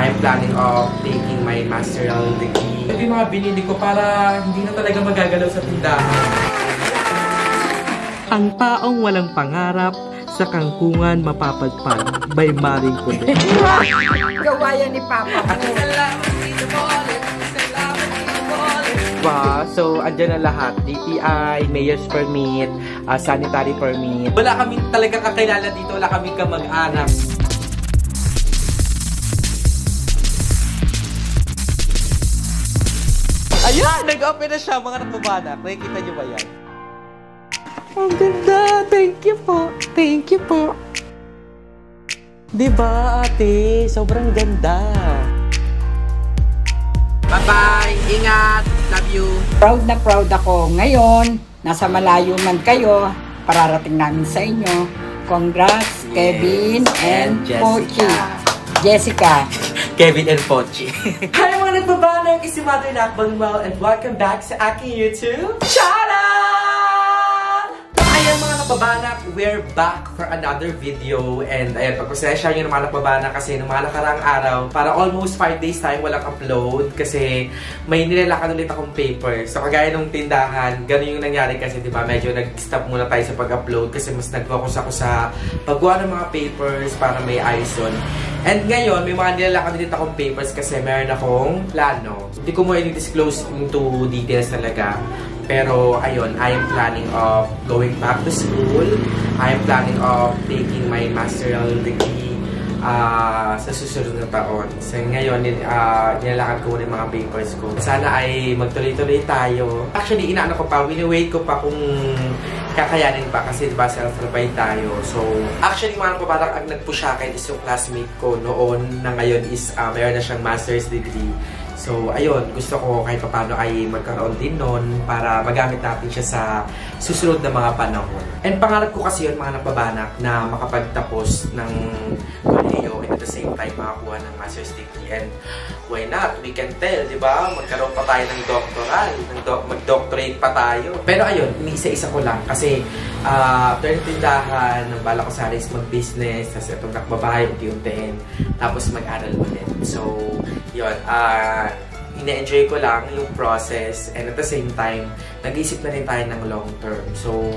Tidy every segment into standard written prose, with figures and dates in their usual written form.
I'm planning of taking my master's degree. Ito yung mga binili ko para hindi na talaga magagalaw sa tindahan. Ang taong walang pangarap, sa kangkungan mapapadpad by Maring Kulit. Gawayan ni Papa mo. So, andyan na lahat. DTI, Mayor's Permit, Sanitary Permit. Wala kami talaga kakilala dito. Wala kami kamag-anak. Ayan! Nag-open na siya, mga nagbabanak. Nakikita niyo ba yan? Ang ganda! Thank you po! Thank you po! Diba, ate? Sobrang ganda! Bye-bye! Ingat! Love you! Proud na proud ako. Ngayon, nasa malayo man kayo, pararating namin sa inyo. Congrats, yes, Kevin and Pochi. Jessica. Kevin and Pochi. Hi mga nagbabanang! Isi Mother Nakbang Mal and welcome back sa aking YouTube channel! Ayan mga nagbabanak, we're back for another video and ayan, pagpasensya nyo ng mga nagbabanak kasi nung mga nakarang araw, para almost 5 days tayo walang upload kasi may nilalakan ulit akong paper. So kagaya nung tindahan, ganun yung nangyari kasi diba, medyo nag-stop muna tayo sa pag-upload kasi mas nag-focus ako sa paggawa ng mga papers para may ISON. And ngayon, may mga nilalakan ulit akong papers kasi meron akong plano. Hindi ko mo i-disclose into details talaga. Pero, ayun, I am planning of going back to school. I am planning of taking my master's degree sa susunod na taon. So, ngayon, nilalakad ko muna yung mga papers ko. Sana ay magtuloy-tuloy tayo. Actually, inaano ko pa, wini-wait ko pa kung kakayanin pa kasi diba self-provide tayo. So, actually, mga ko parang ang nag-push akin is yung classmate ko noon na ngayon is mayroon na siyang master's degree. So, ayun, gusto ko kahit paano ay magkaroon din nun para magamit natin siya sa susunod na mga panahon. And pangarap ko kasi yun, mga nababanak, na makapagtapos ng kolehiyo and at the same time makakuha ng master's degree. And why not? We can tell, di ba? Magkaroon pa tayo ng doctoral, mag-doctorate pa tayo. Pero ayun, iniisa-isa ko lang kasi after ng tindahan, ang bala ko sana is mag-business, tapos itong nakbabahay, unti-untiin, tapos mag-aral ulit. So, yun, ina-enjoy ko lang yung process and at the same time, nag-iisip na rin tayo ng long term. So,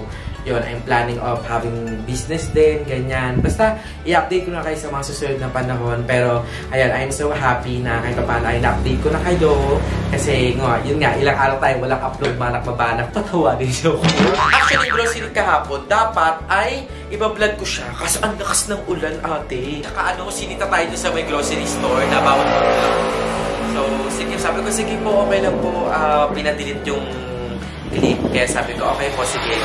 yun, I'm planning of having business din, ganyan. Basta, i-update ko na kayo sa mga susunod na panahon. Pero, ayan, I'm so happy na kahit paano ay na-update ko na kayo. Kasi, yun nga, ilang araw tayo walang upload, manak-mabanak, patawarin siya ko. Actually, grocery kahapon, dapat ay iba-vlog ko siya. Kasi ang lakas ng ulan, ate. Nakaano, sinita tayo sa may grocery store na bawat mag-vlog. So, sige, sabi ko, sige po, okay lang po, pinadelete yung clip. Kaya sabi ko, okay po, sige,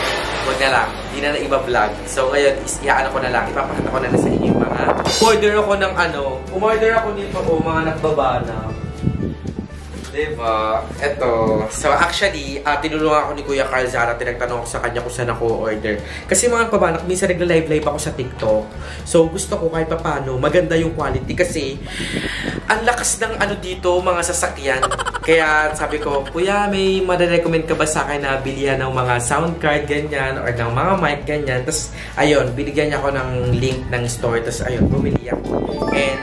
huwag na lang, hindi na iba-vlog. So, ngayon, iaano ko na lang, ipapakita ko na sa inyo yung mga umorder ako ng umorder ako nito mga nagbabana. Diba? Eto. So, actually, tinulungan ako ni Kuya Carl Zara. Tinagtanong ako sa kanya kung saan ako order. Kasi mga pabanak, minsan nagla-live ako sa TikTok. So, gusto ko kahit paano, maganda yung quality. Kasi, ang lakas ng dito, mga sasakyan. Kaya, sabi ko, Kuya, may marirecommend ka ba sa akin na bilihan ng mga sound card, ganyan, or ng mga mic, ganyan. Tapos, ayun, binigyan niya ako ng link ng store. Tapos, ayun, bumili ako. And,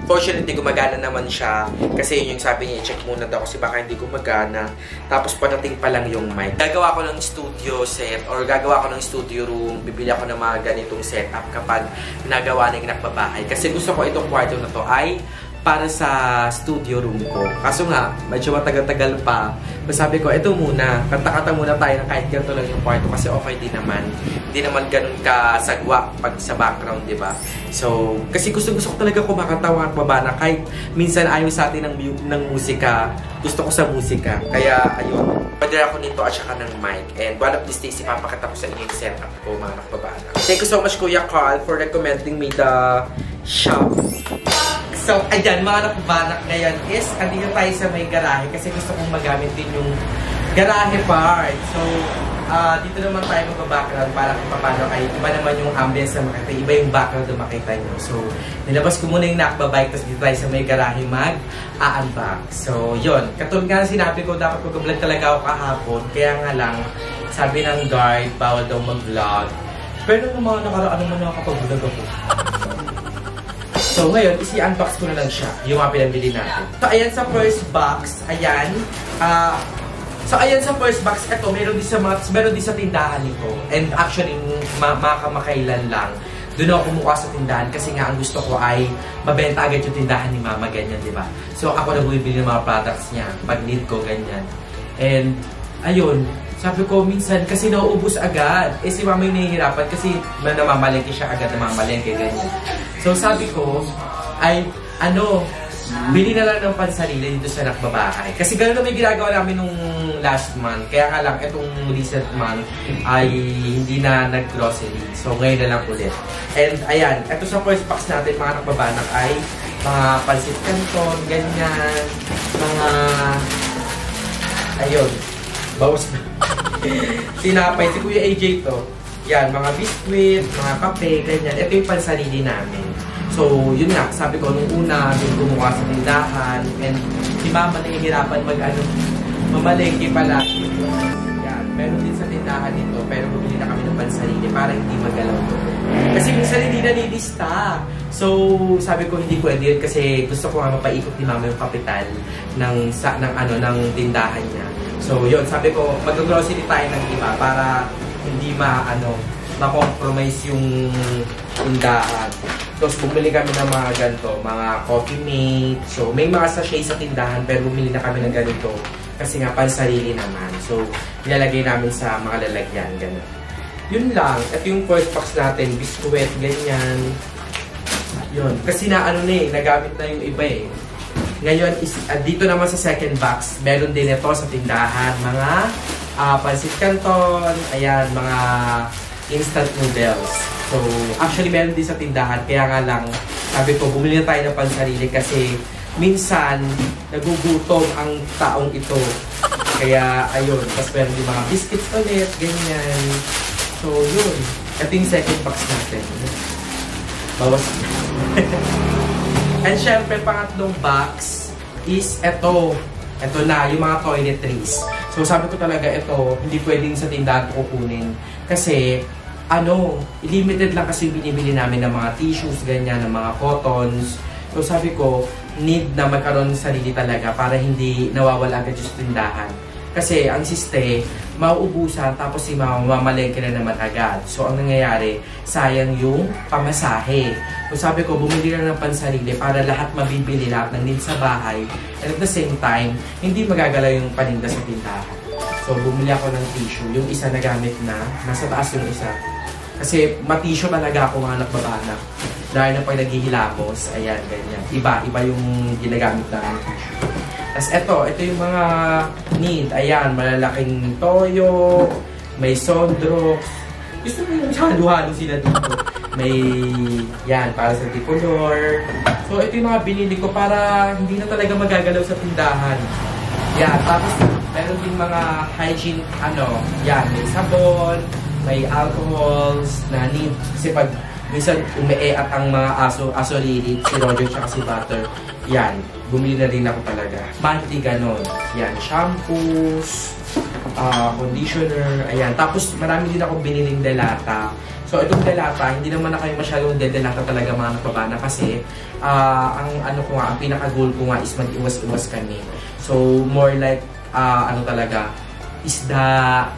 fortunately, gumagana naman siya. Kasi yun yung sabi niya, check muna daw kasi baka hindi gumagana. Tapos padating pa lang yung mic. Gagawa ko ng studio set or gagawa ko ng studio room. Bibili ako ng mga ganitong setup kapag nagawa ng nakbabahay. Kasi gusto ko itong kwarto na to ay para sa studio room ko. Kaso nga, medyo matagal-tagal pa. Sabi ko, ito muna. Kanta-kanta muna tayo ng kahit ganito lang yung kwarto kasi okay din naman. Hindi naman ganun kasagwa pag sa background, di ba? So, kasi gusto ko talaga kumakanta at babana. Kahit minsan ayaw sa atin ng musika, gusto ko sa musika. Kaya, ayun. Order ako nito at saka ng mic. And one of these days, ipapakita ko sa inyo yung setup ko, mga nakbabana. Thank you so much, Kuya Carl, for recommending me the shop. So, ayan, mga napabanak ngayon is, andito tayo sa may garahe kasi gusto kong magamit din yung garahe part. So, dito naman tayo mag-background para kung paano ay iba naman yung ambience na makita, iba yung background na makita nyo. So, nilabas ko muna yung nakbabike, tapos dito tayo sa may garahe mag-a-unbox. So, yun. Katulad nga sinabi ko, dapat mag-vlog talaga ako kahapon. Kaya nga lang, sabi ng guard, bawal daw mag-vlog. Pero nung mga nakaraan naman nakakapag-vlog ako. So ngayon, isi-unbox ko na lang siya, yung mga pinabili natin. So ayan sa first box, ayan. So ayan sa first box, ito, meron din sa tindahan nito. And actually, makamakailan lang. Doon ako kumuha sa tindahan kasi nga ang gusto ko ay mabenta agad yung tindahan ni Mama, ganyan, di ba? So ako na bumibili ng mga products niya, pag need ko, ganyan. And ayun, sabi ko minsan kasi nauubos agad. Eh si Mama yung nahihirapan kasi namamalengke siya agad, namamalengke, ganyan. So sabi ko, ay bili na lang ng pansarili dito sa Nakbabahay. Kasi gano'n naman yung ginagawa namin nung last month. Kaya nga lang, itong recent month ay hindi na nag-grocery. So, ngayon na lang ulit. And, ayan, ito sa first box natin, mga Nakbabanak, ay mga pansit canton, ganyan, mga, ayun, bawas na. Tinapay, si Kuya AJ to. Yan, mga biscuit, mga kape, ganyan. Ito yung pansarili namin. So, yun nga, sabi ko, nung una, yung kumuha sa tindahan, and si Mama nahihirapan mamalengke pala. Yan, meron din sa tindahan nito, pero bumili na kami ng pansarili para hindi magalaw to. Kasi minsan hindi nalilista. So, sabi ko, hindi pwede yun kasi gusto ko nga mapaikot ni Mama yung kapital ng tindahan niya. So, yun, sabi ko, mag-grocery tayo ng iba para hindi ma-compromise yung tindahan. Tapos bumili kami ng mga ganito, mga coffee mate. So may mga sachet sa tindahan pero bumili na kami ng ganito kasi nga pansarili naman. So ilalagay namin sa mga lalagyan, gano'n. Yun lang. Ito yung first box natin, biskuit, ganyan. Yun. Kasi nagamit na yung iba eh. Ngayon, dito naman sa second box, meron din ito sa tindahan. Mga pansit canton, ayan, mga instant noodles. So, actually, meron din sa tindahan. Kaya nga lang, sabi ko, bumili na tayo ng pansarili kasi minsan, nagugutom ang taong ito. Kaya, ayun. Tapos meron din mga biscuits ulit, ganyan. So, yun. Ito yung second box natin. Bawas. And syempre, pangatlong box is ito. Ito na, yung mga toiletries. So, sabi ko talaga ito, hindi pwedeng sa tindahan ko kukunin. Kasi, limited lang kasi binibili namin ng mga tissues, ganyan, ng mga cottons. So sabi ko, need na magkaroon ng sarili talaga para hindi nawawala agad yung tindahan. Kasi ang siste, mauubusan tapos si mamamalengke na naman agad. So ang nangyayari, sayang yung pamasahe. So sabi ko, bumili na ng pansarili para lahat mabibili, lahat ng need sa bahay. And at the same time, hindi magagalaw yung paninda sa tindahan. So bumili ako ng tissue. Yung isa nagamit na, nasa taas yung isa. Kasi matisyo talaga ako mga Nakbabanak. Dahil na pag naghihilamos, ayan, ganyan. Iba yung ginagamit namin tissue. Tapos ito yung mga need. Ayan, malalaking toyo, may sondro. Gusto mo yung halo-halo sila dito. May, yan, para sa tricolor. So, ito yung mga binili ko para hindi na talaga magagalaw sa tindahan. Yan, tapos meron din mga hygiene, yan, may sabon, may alcohols na need. Kasi pag minsan at ang mga aso lilit, si Roger tsaka si Butter, yan, bumili na rin ako talaga. Monthly ganon. Yan, shampoos, conditioner, ayan. Tapos marami din ako biniling delata. So itong delata, hindi naman na kayo masyadong delata talaga mga Nakbabanak kasi ang pinaka-goal ko nga is mag-iwas-iwas kami. So more like, talaga, isda,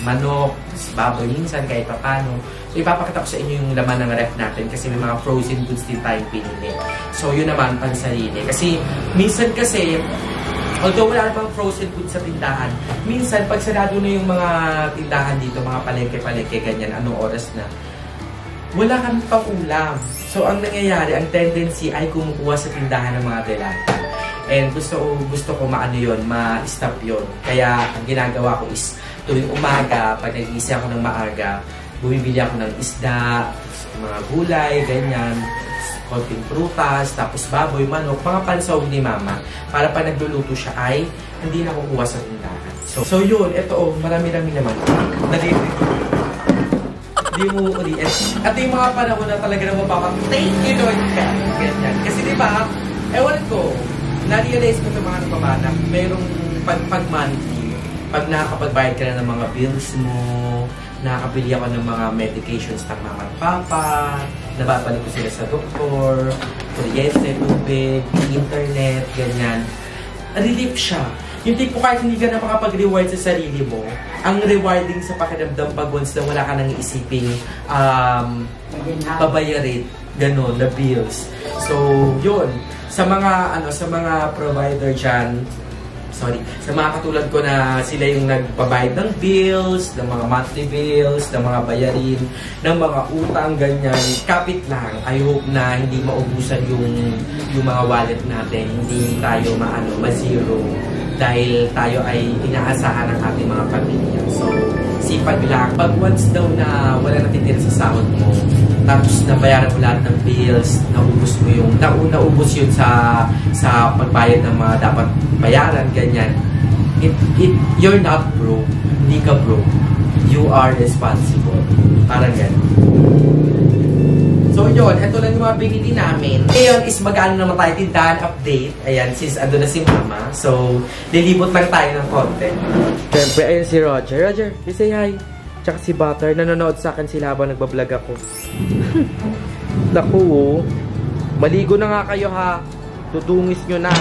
manok, baboy minsan kahit paano. So ipapakita ko sa inyo yung laman ng ref natin kasi may mga frozen goods din tayong pinili. So yun naman pansarili. Kasi minsan kasi, although wala namang frozen goods sa tindahan, minsan pag sarado na yung mga tindahan dito, mga palengke-palengke, ganyan, anong oras na, wala kami pang ulam. So ang nangyayari, ang tendency ay kumukuha sa tindahan ng mga delata. And gusto ko ma-stop yun. Kaya ang ginagawa ko is tuwing umaga, pag nag-iisa ako ng maaga, bumibili ako ng isda, mga gulay, ganyan, konting prutas, tapos baboy, manok, mga pansawag ni Mama. Para pag nagluluto siya ay hindi na kukuha sa tindahan. So yun, ito marami-rami naman. Hindi mo uli. At yung mga panahon na talaga na thank you Lord ka. Ganyan. Kasi diba, ewan ko, na-realize ko sa mga Nakbabanak, mayroong pag-monthly, pag nakakapagbayad ka na ng mga bills mo, nakakabili ako ng mga medications ng mama at papa, nababalik ko sila sa doktor, kuryente, tubig, internet, ganyan. Relief siya. Yung tipo kahit hindi ka na makapag-reward sa sarili mo, ang rewarding sa pakiramdam pag once na wala ka nang iisiping babayarin, ganun, na bills. So, yun. Sa mga provider dyan, sa mga katulad ko na sila yung nagbabayad ng bills, ng mga monthly bills, ng mga bayarin, ng mga utang, ganyan, kapit lang. I hope na hindi maubusan yung mga wallet natin, hindi tayo ma-zero dahil tayo ay inaasahan ng ating mga pamilya. So, sipag lang. Pag once daw na wala natitira sa sahod mo, tapos nabayaran mo lahat ng bills, naubos yun sa pagbayad ng mga dapat bayaran, ganyan. You're not broke. Hindi ka broke. You are responsible. Parang ganyan. So yun, ito lang yung mga binili namin. Ngayon is mag-ano naman tayo tindahan update. Ayan, since ando na si Mama. So, lilibot lang tayo ng konti. Siyempre, ayun si Roger. Roger, you say hi. Tsaka si Butter, nanonood sa akin sila habang nagbablog ako. Naku, maligo na nga kayo ha. Tudungis nyo na.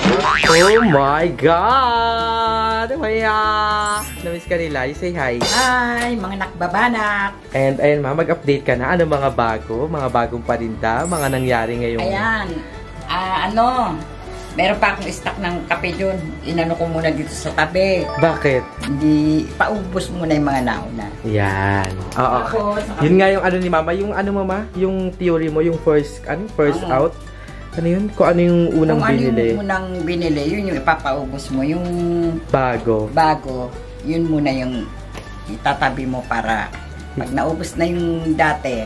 Oh my God! Maya! Namiss ka nila. You say hi. Hi, mga nakbabanak. And ayun ma, mag-update ka na. Ano mga bago? Mga bagong parinda? Mga nangyari ngayon? Ayan. Meron pa akong stock ng kape dun. Inano ko muna dito sa tabi. Bakit? Hindi, paubos muna yung mga nauna. Yan. Oo. Yun nga yung ano ni Mama. Yung ano Mama? Yung theory mo, yung first out. Ano yun? Kung ano yung unang binili? Kung ano yung unang binili, yun yung ipapaubos mo. Yung bago, yun muna yung itatabi mo para pag naubos na yung dati,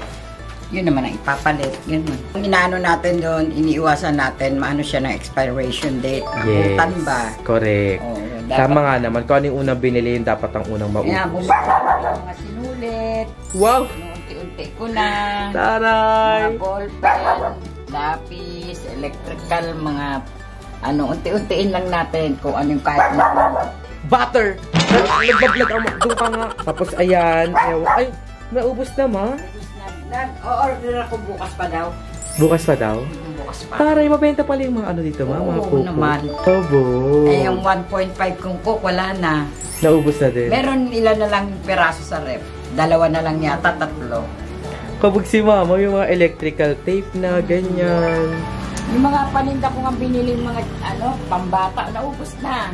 yun naman ang ipapalit. Yun. Kung inaano natin doon, iniiwasan natin, maano siya ng expiration date. Yes. Butan ba? Correct. Oh, tama nga naman. Kung ano yung unang binili, yun dapat ang unang maubos. Kaya bumili ko mga sinulit. Wow! Unti-unti ko na. Taray! Mga ballpen, lapis, electrical, mga unti-untiin lang natin kung ano yung kahit na. Butter! Nagbablog ako. Doon ka nga. Tapos ayan. Ay, naubos na ma. O-order ako bukas pa daw. Bukas pa daw? Bukas pa. Taray, mabenta pala yung mga ano dito ma. Mga Oo naman. Tobo. Eh, yung 1.5 kong cook, wala na. Naubos na din. Meron ilan na lang peraso sa ref. 2 na lang yata, 3. Kabog si Mama, yung mga electrical tape na, ganyan. Yung mga paninda ko nga binili mga pambata, naubos na.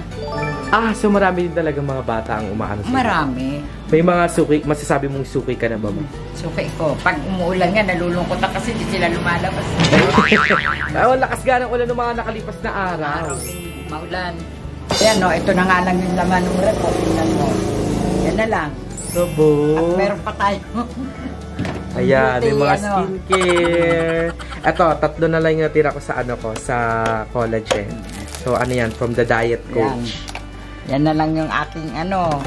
So marami din talaga mga bata ang umaano sila. Marami. May mga suki, masasabi mong suki ka na ba mo? Suki ko. Pag umuulan nga, nalulungkot na kasi hindi sila lumalabas. Lakas nga ng ulan ng mga nakalipas na araw. Maulan. Ayan ito na nga lang yung laman ng ref. Yan na lang. Sobo. At meron pa tayo. Ayan, may mga skincare. Ito, 3 na lang yung natira ko sa sa collagen. So, ano yan? From the diet coach. Yan na lang yung aking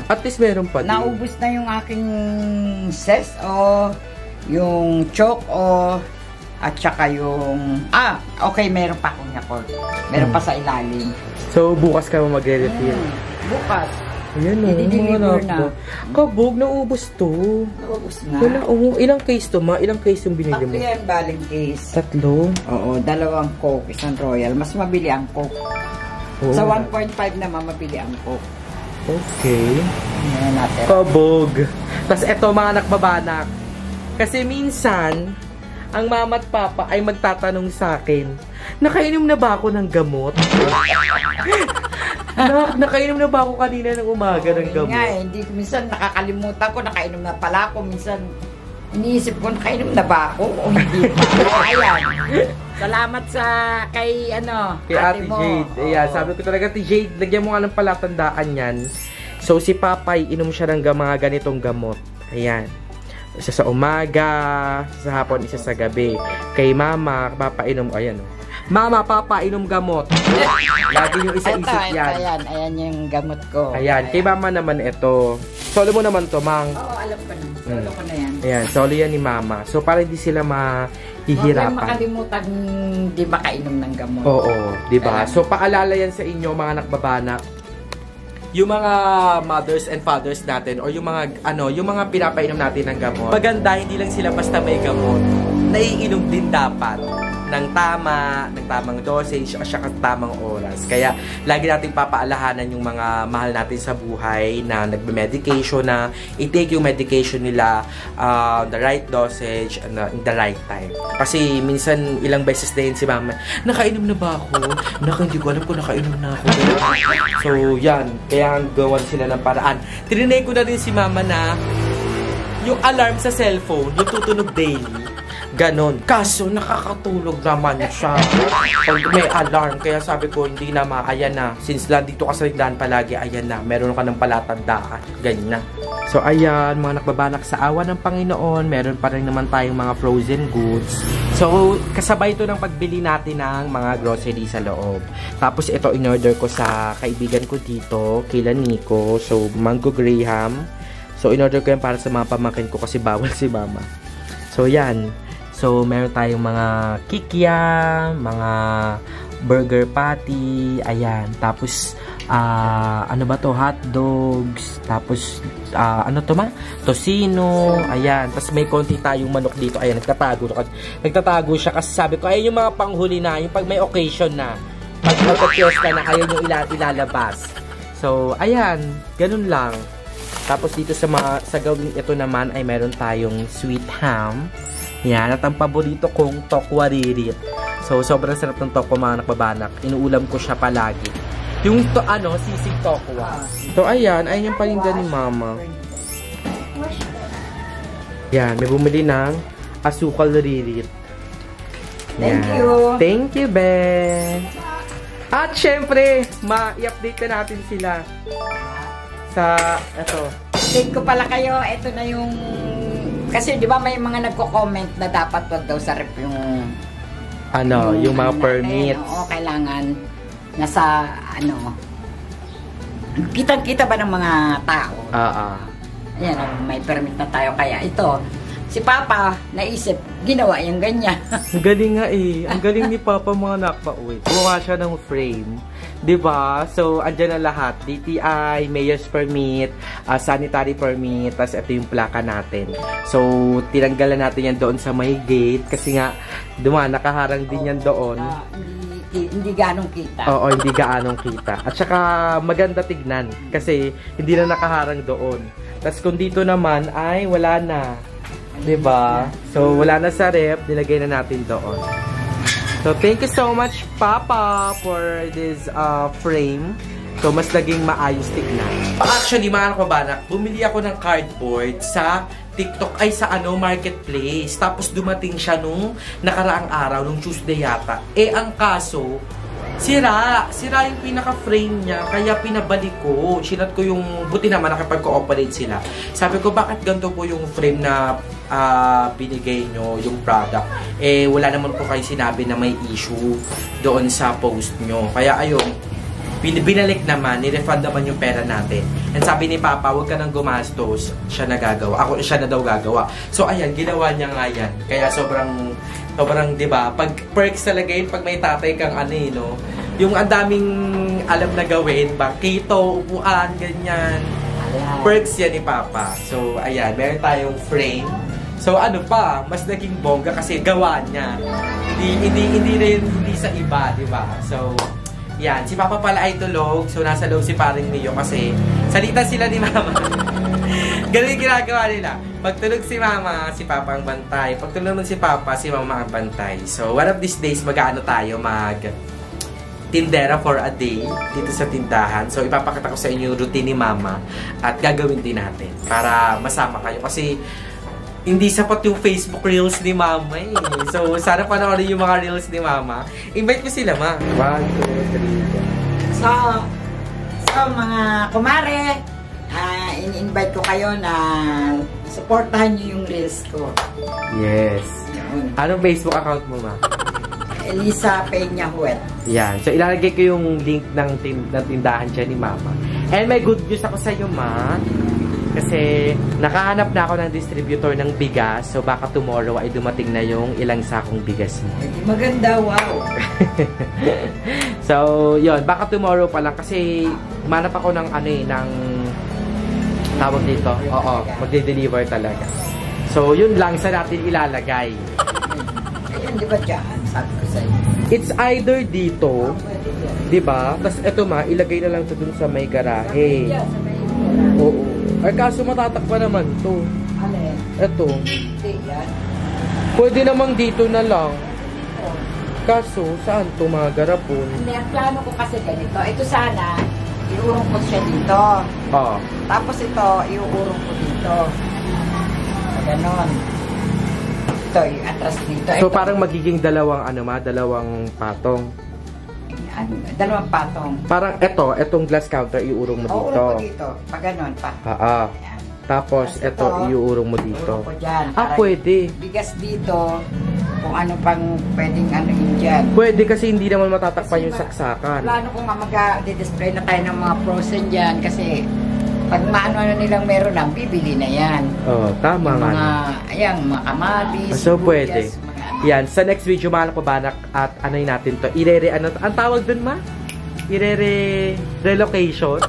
At least meron pa din. Naubos na yung aking ses yung choke at saka yung okay, meron pa akong Yakult. Meron pa sa ilalim. So, bukas ka mo magre-refill? Bukas. Ayan i-deliver na. Kabog, naubos to. Naubos na. Wala, ilang case to ma? Ilang case yung binili mo? 3 yan baling case. 3? Oo, 2 Coke, 1 Royal. Mas mabili ang Coke. Sa 1.5 naman mabili ang Coke. Okay. Ayan natin. Kabog. Tapos eto mga nakbabanak. Kasi minsan, ang mama at papa ay magtatanong sa akin, nakainom na ba ako ng gamot? Nakainom na ba ako kanina ng umaga ng gamot? Hindi. Minsan nakakalimutan ko, nakainom na pala ako. Minsan iniisip ko, nakainom na ba ako? O hindi pa. Ayan. Salamat kay Ate Jade. Ayan, sabi ko talaga, Ate Jade, lagyan mo nga ng palatandaan yan. So, si Papay, inom siya ng mga ganitong gamot. Ayan. Isa sa umaga, sa hapon, isa sa gabi. Kay Mama, papainom, ayan Mama, Papa, inom gamot. Lagi yung isa-isip yan. Ayan yung gamot ko. Ayan, kay Mama naman ito. Solo mo naman to, Mang. Oo, alam ko na. Solo ko na yan. Ayan, solo yan ni Mama. So, para hindi sila mahihirapan. Huwag makalimutan di makainom ng gamot. Oo, diba? So, paalala yan sa inyo, mga nakbabanak. Yung mga mothers and fathers natin or yung mga yung mga pinapainom natin ng gamot. Maganda, hindi lang sila basta may gamot. naiinom din dapat ng tamang dosage at saka tamang oras. Kaya lagi nating papaalahanan yung mga mahal natin sa buhay na nagme-medication na i-take yung medication nila the right dosage and in the right time. Kasi minsan ilang beses na yun si mama, nakainom na ba ako? Hindi ko alam kung nakainom na ako. So yan, kaya gawan sila ng paraan. Trinay ko na din si mama na yung alarm sa cellphone, yung tutunog daily. Ganon. Kaso, nakakatulog naman siya. Pag may alarm. Kaya sabi ko, hindi na ayan na. Since dito ka sa ligdaan palagi, ayan na. Meron ka ng palatandaan. Ganyan na. So, ayan. Mga nakbabanak sa awa ng Panginoon. Meron pa rin naman tayong mga frozen goods. So, kasabay ito ng pagbili natin ng mga grocery sa loob. Tapos, ito in-order ko sa kaibigan ko dito. Kila Nico. So, Mango Graham. So, in-order ko yan para sa mga pamangkin ko kasi bawal si mama. So, yan. So, meron tayong mga kikiam, mga burger patty, ayan. Tapos, ano ba to? Hot dogs. Tapos, ano to ma? Tosino, ayan. Tapos, may konti tayong manok dito. Ayan, nagtatago siya kasi sabi ko, ayun yung mga panghuli na, yung pag may occasion na. Pag magka-fiesta na, ayun yung ilalabas. So, ayan. Ganun lang. Tapos, dito sa gawing ito naman ay meron tayong sweet ham. Yan, at ang paborito kong tokwa ririt. So, sobrang sarap ng tokwa mga nakbabanak. Inuulam ko siya palagi. Yung sisig tokwa. So, ayan yung paninda ni mama. Yan, may bumili ng asukal ririt. Thank you. Thank you, Ben. At syempre, i-update na natin sila. Sa, ito. Update ko pala kayo, ito na yung kasi di ba may mga nagko-comment na dapat wag daw sa rep yung yung mga permits. Oo, kailangan nasa kitang-kita ba ng mga tao? Ayan, may permit na tayo kaya ito. Si Papa naisip, ginawa yung ganyan. Ang galing nga eh. Ang galing ni Papa mga nakpa-uwi. Buka siya ng frame. Diba? So, andyan na lahat. DTI, Mayor's Permit, Sanitary Permit, tapos ito yung plaka natin. So, tinanggalan natin yan doon sa may gate kasi nga, nakaharang din yan doon. Hindi ganong kita. Oo, hindi gaanong kita. At saka, maganda tignan kasi hindi na nakaharang doon. Tapos kung dito naman ay wala na. Diba? So, wala na sa rep, nilagay na natin doon. So, thank you so much, Papa, for this frame. So, mas naging maayos tignan. Actually, mga kababanak, bumili ako ng cardboard sa TikTok, sa marketplace. Tapos, dumating siya nung nakaraang araw, nung Tuesday yata. Ang kaso, sira yung pinaka-frame niya, kaya pinabalik ko. Sinat ko yung, buti naman nakipag-cooperate sila. Sabi ko, bakit ganito po yung frame na binigay nyo, yung product? Wala naman po kayo sinabi na may issue doon sa post nyo. Kaya ayun, binalik naman, ni-refund naman yung pera natin. And sabi ni Papa, huwag ka nang gumastos, siya na gagawa. Siya na daw gagawa. So ayan, ginawa niya nga yan. Kaya sobrang, diba, pag perks talaga yun, pag may tatay kang yung ang daming alam na gawin, bangkito, upuan, ganyan. Ayan. Perks yan ni Papa. So, ayan, meron tayong frame. So, mas naging bongga kasi gawa niya. Hindi sa iba, diba? So, yan, si Papa pala ay tulog. So, nasa loob si Paring Mio kasi salita sila ni Mama. Ganun yung ginagawa nila. Pag tulog si Mama, si Papa ang bantay. Pag tulog naman si Papa, si Mama ang bantay. So, one of these days, tayo tindera for a day dito sa tindahan. So, ipapakita ko sa inyo yung routine ni Mama at gagawin din natin para masama kayo. Kasi, hindi sapat yung Facebook Reels ni Mama eh. So, sana panoorin yung mga Reels ni Mama. Invite ko sila, Ma. 1, 2, 3. So mga kumare, in-invite ko kayo na supportahan nyo yung Reels ko. Yes. Anong Facebook account mo, Ma? Elisa Peña Huet. Yan. So, ilalagay ko yung link ng tindahan siya ni Mama. And may good news ako sa iyo, Ma. Kasi nakahanap na ako ng distributor ng bigas. So baka tomorrow ay dumating na yung ilang sakong bigas mo. Maganda, wow! So, yun. Baka tomorrow pa lang. Kasi manap ako ng ng tawag dito. Oo, magde-deliver talaga. So, yun lang sa natin ilalagay. Ayun, di ba dyan? Sabi ko sa'yo. It's either dito, di ba? Tapos ito ilagay na lang ito dun sa may garahe. Oo. Ay, kaso matatakpa naman to. Alin? Ito. Hindi yan. Pwede namang dito na lang. Kaso, saan to mga garapon? Hindi, ang plano ko kasi ganito. Ito sana, iurong ko siya dito. Ah. Tapos ito, iurong ko dito. Ganon. Ito, atras dito. So, Ito. parang magiging dalawang dalawang patong. Dalawang patong. Parang etong glass counter, iurong mo dito. Urong ko dito. Pag ganon pa. Ayan. Tapos, ito, iurong mo dito. Urong ko dyan. Pwede. Bigas dito. Kung ano pang pwedeng anuhin dyan. Pwede kasi hindi naman matatakpan yung saksakan. Plano ko nga mag-display na tayo ng mga frozen dyan kasi pag maano nilang meron lang, bibili na yan. Oh, tama nga. Mga kamatis, so, pwede. Mga yan, sa next video mga kapabanak at anoy natin to. Ang tawag dun relocation.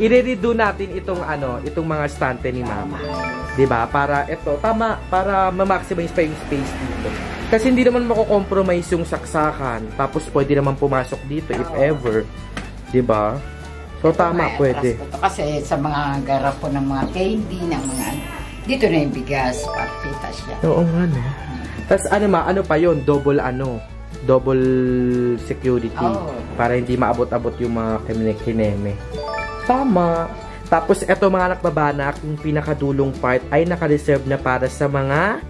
I-redo natin itong mga stante ni Mama. 'Di ba? Para para ma-maximize pa yung space dito. Kasi hindi naman mako-compromise yung saksakan. Tapos pwede naman pumasok dito if ever. 'Di ba? So tama, pwede. Kasi sa mga garapon ng mga candy, ng mga dito na yung bigas, pakita siya. Oo nga, no. Tapos ano pa yon, double security. Oh. Para hindi maabot-abot yung mga kineme. Tama. Tapos eto mga nakbabanak, yung pinakadulong part ay naka-reserve na para sa mga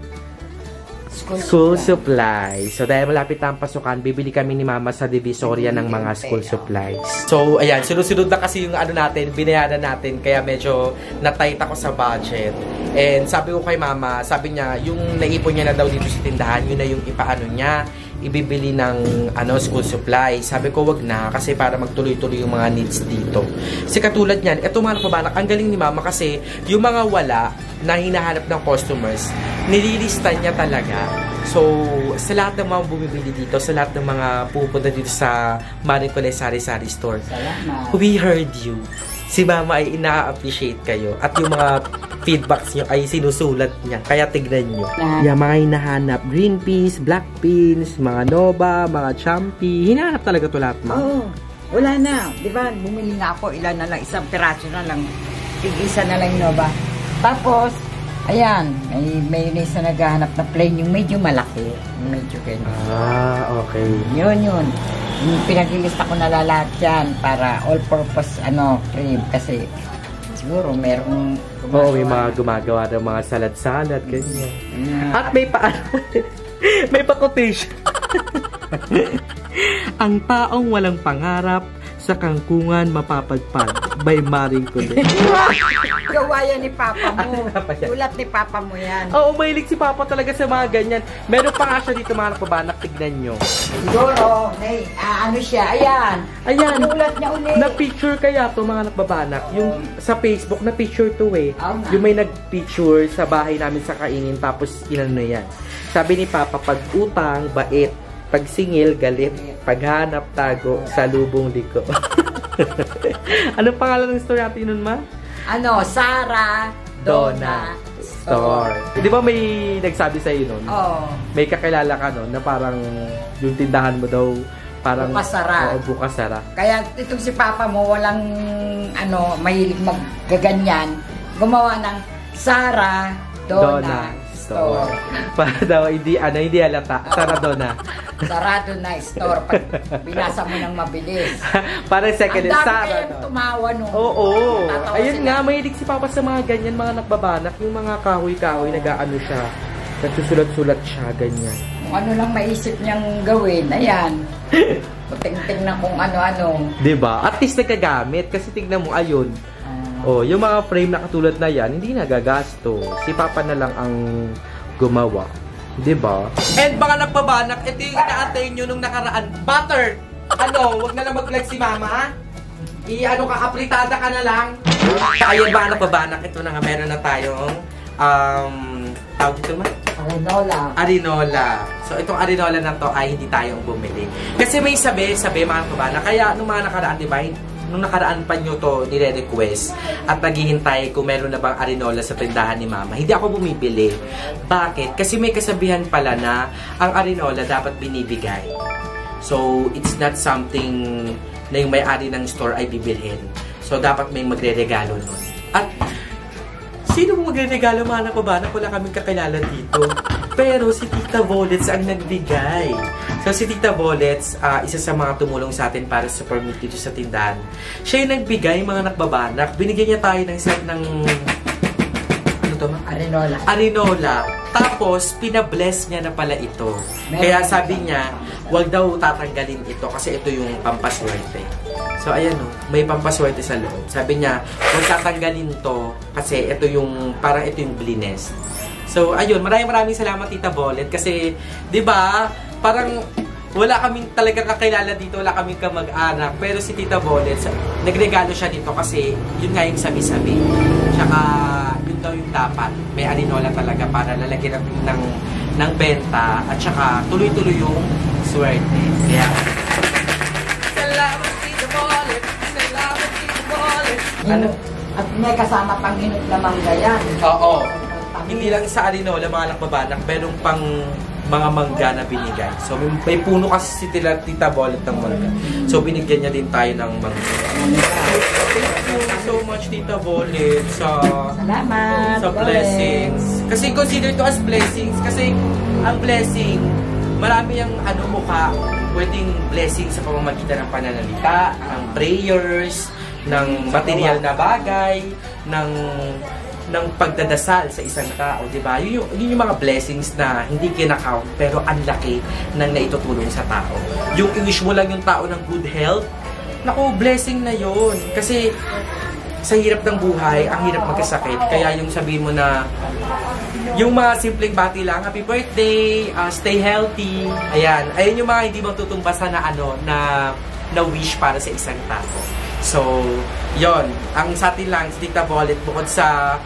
school supply. So dahil malapit na ang pasukan, bibili kami ni Mama sa Divisoria ng mga school supplies. So ayan, sunod-sunod na kasi yung natin, binayaran natin, kaya medyo na-tight ako sa budget. And sabi ko kay Mama, sabi niya, yung naipon niya na daw dito sa tindahan, yun na yung ipaano niya, ibibili ng school supply. Sabi ko wag na kasi para magtuloy-tuloy yung mga needs dito. Kasi katulad niyan, eto mga napabanak, ang galing ni Mama kasi yung mga wala na hinahanap ng customers, nililista niya talaga. So, sa lahat ng mga bumibili dito, sa lahat ng mga pupunta dito sa Marie Colette Sari-Sari Store, salamat. We heard you. Si Mama ay ina-appreciate kayo. At yung mga feedbacks nyo ay sinusulat niya. Kaya tignan nyo. Yung mga hinahanap, green peas, black beans, mga nova, mga champi. Hinahanap talaga ito lahat, Ma. Oo. Wala na. Di ba? Bumili na ako. Ilan na lang. Isang piraso na lang. Tig-isa na lang nova. Tapos, ayan. May mayonnaise na naghahanap na plain. Yung medyo malaki. Yung medyo ganyan. Okay. Yun. Yung pinaglilista ko na lahat yan para all-purpose cream. Kasi siguro merong Oo, may mga gumagawa ng mga salad-salad, ganyan. At may may pa-quotation. Ang taong walang pangarap sa kangkungan mapapagpag by Marie Colette. Gawa yan ni Papa mo. Ulat ni Papa mo yan. Oo, mahilig si Papa talaga sa mga ganyan. Meron pa nga siya dito mga napabanak, tignan nyo. Siguro, siya, ayan. Ayan, Ulat niya ulit. na-picture kaya to mga napabanak. Yung sa Facebook, na-picture to eh. Yung may nag-picture sa bahay namin sa kaingin, tapos inano yan. Sabi ni Papa, pag utang, bait. Pag singil, galit. Paghanap, tago. Sa lubong liko. Anong pangalan ng store natin nun, Ma? Sara Donna Store. Di ba may nagsabi sa'yo nun? Oo. May kakilala ka nun na parang yung tindahan mo daw parang Bukasara. Bukasara. Kaya itong si Papa mo walang mahilig maggaganyan. Gumawa ng Sara Donna Store. Para daw hindi halata. Sara Donna. Sarado na store. Pag binasa mo ng mabilis. Para second Ang dami Sara. kayang tumawa nung. Oo. Tatawa Ayun sila. nga, mahilig si Papa sa mga ganyan, mga nakbabanak, yung mga kahoy-kahoy, nag-aano siya. Nagsusulat-sulat siya, ganyan. Kung ano lang maisip niyang gawin, ayan. Puting-ting na kung ano-ano. Diba? At least nagkagamit. Kasi tignan mo, ayun. Yung mga frame na katulad na yan, hindi nagagasto. Si Papa na lang ang gumawa. Diba? And mga nagpabanak, ito yung inaantay nyo nung nakaraan. Butter! Wag na lang mag-vlog si Mama. Apritada ka na lang. Ayun mga nagpabanak, ito na nga, meron na tayong tawag dito ma? Arinola. So, itong arinola na to ay hindi tayong bumili. Kasi may sabi mga nagpabanak. Kaya nung mga nakaraan, diba, nung nakaraan pa nyo to nire-request at naghihintay kung meron na bang arinola sa tindahan ni Mama, hindi ako bumibili. Bakit? Kasi may kasabihan pala na ang arinola dapat binibigay. So, it's not something na yung may-ari ng store ay bibilhin. So, dapat may magre-regalo nun. At, sino magre-regalo, mga anak? Wala kaming kakilala dito. Pero si Tita Volets ang nagbigay. So si Tita Volets, isa sa mga tumulong sa atin para sa permit dito sa tindahan. Siya yung nagbigay, mga nakbabanak. Binigyan niya tayo ng set ng... Ano to? Arinola. Arinola. Tapos, pinabless niya na pala ito. Kaya sabi niya, wag daw tatanggalin ito kasi ito yung pampaswerte. So ayan o, may pampaswerte sa loob. Sabi niya, wag tatanggalin to kasi ito yung, parang ito yung blessed. So, ayun, maraming salamat Tita Volet kasi, 'di ba? Parang wala kaming talaga kakilala dito, wala kaming kamag-anak, pero si Tita Volet, nagregalo siya dito kasi yun nga yung sabi-sabi. Tsaka yun daw yung dapat. May arinola talaga para lalagyan ng benta at tsaka tuloy-tuloy yung swerte. Kaya salamat Tita Volet. Salamat Tita Volet. Ano? At may kasama pang hinot na mangga yan. Oo. Hindi lang sa arinola, mga nakbabanak, meron pang mga mangga na binigay. So, may puno kasi si Tita Volet ng mangga. So, binigyan niya din tayo ng mangga. Thank you so much, Tita Volet, Salamat, sa blessings. Kasi consider to as blessings. Kasi ang blessing, marami ang mukha, pwedeng blessing sa pamamagitan ng pananalita, ng prayers, ng material na bagay, ng pagdadasal sa isang tao, di ba? Yun yung mga blessings na hindi kinakount pero ang laki ng naitutulong sa tao. Yung i-wish mo lang yung tao ng good health, naku, blessing na yun. Kasi sa hirap ng buhay, ang hirap magkasakit. Kaya yung sabihin mo na yung mga simpleng bati lang, happy birthday, stay healthy. Ayan, ayun yung mga hindi matutumbasan na na wish para sa isang tao. So, yon, ang sa atin lang, si Tita Volet, bukod sa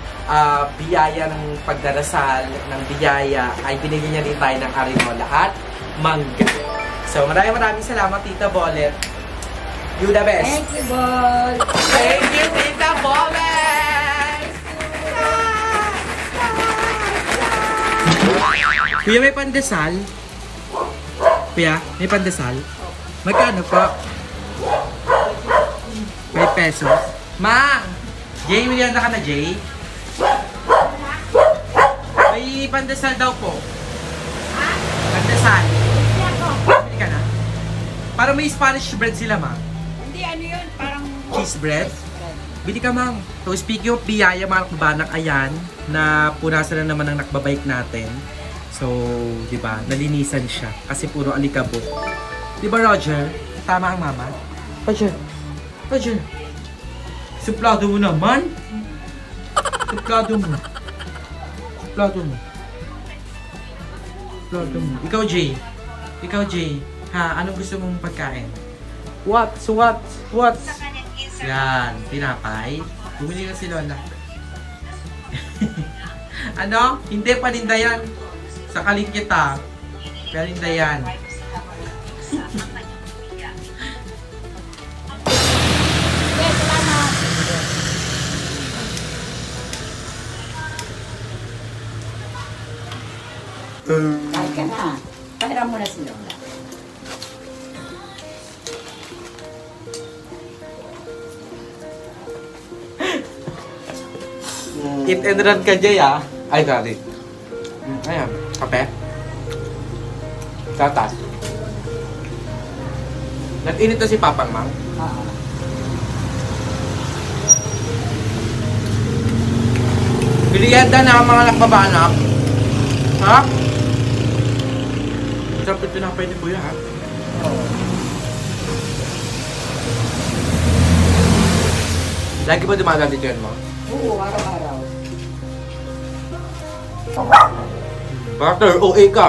biyaya ng pagdarasal, ng biyaya, ay binigyan niya din tayo ng arinola at mangga. So, maraming salamat, Tita Volet. You the best. Thank you, Bol. Thank you, Tita Volet. Kuya, may pandesal? Kuya, may pandesal? Magkano po? 5 pesos. Mang! Jay, William na ka na, Jay? May pandesal daw po. Pandesal. Hindi ka na? Parang may Spanish bread sila, Mang. Hindi, ano yun? Parang... Cheese bread? Bili ka, Mang. So, speaking of biyaya, mga nakbabanak, ayan, na punasan na naman ang nakbabike natin. So, di ba, nalinisan siya. Kasi puro alikabok. Di ba, Roger? Tama ang mama? Roger. Roger. Suplado mo naman. Suplado mo. Suplado mo. Suplado mo. Ikaw, Jay. Ikaw, Jay. Ha? Anong gusto mong pagkain? What? Yan. Tinapay. Bumili na si Lola. Ano? Hindi, paninda yan. Sakalin kita. Paninda yan. Kahit ka na. Pahiram mo na si Lola. Eat and run ka, Jay, ah. Ay, sorry. Ayan. Kape. Tatas. Nag-init na si Papang, Mang. Merienda na mga nakbabanak. Ha? Sarap ito na pwede po yan, ha? Lagi ba dumadaan dito yan, Mang? Oo, araw-araw. Butter, OA ka.